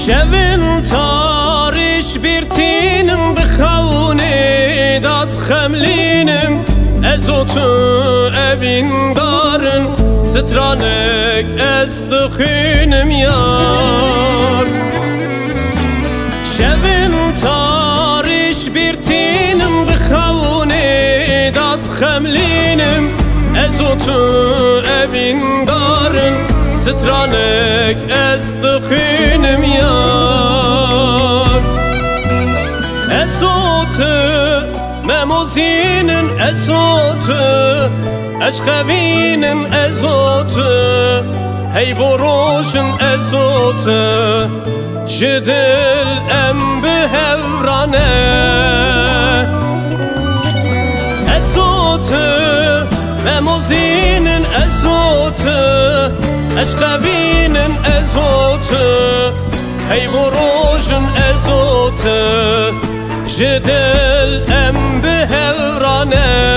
شبن تاریش بیرتینم بخونه داد خملینم از تو اوین دارن سترانک از دخینم یار شبن تاریش بیرتینم بخونه داد خملینم از تو اوین دارن سترانک از دخینم یار از تو مموزینن از تو اشخوینن از تو هی بروشن از تو جدل ام بهورانه از تو مموزینن از تو اشخوینن از تو هی بروشن از تو جدل ام بهورانه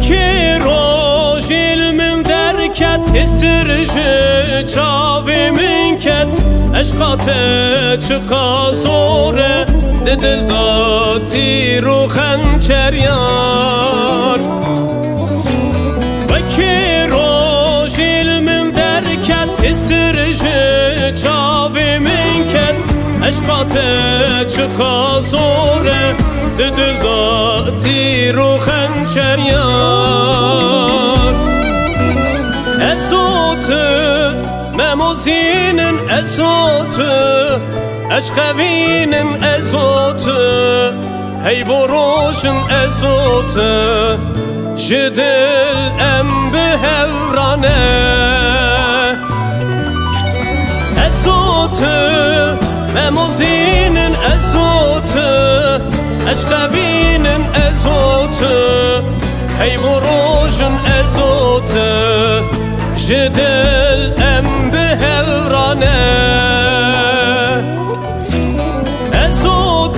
وکی روژیل من درکت هسترج چاوی من کت اشقات چقا زوره دل داتی رو خنچریان وکی روژیل من درکت هسترج چاوی من کت اشقات چقا زوره دل داتی رو خنچریان از تو مموزینن از تو اشخوینن از تو هی بروشن از تو جدل ام بهورانه از تو مموزینن از تو اشخوینن از تو هی بروشن از تو جدل ام بهورانه از تو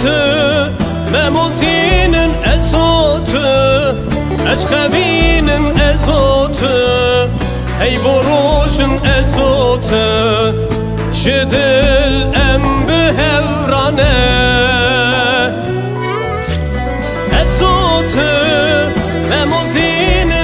مموزینن از تو اشخوینن از تو هی بروشن از تو جدل ام بهورانه از تو مموزینن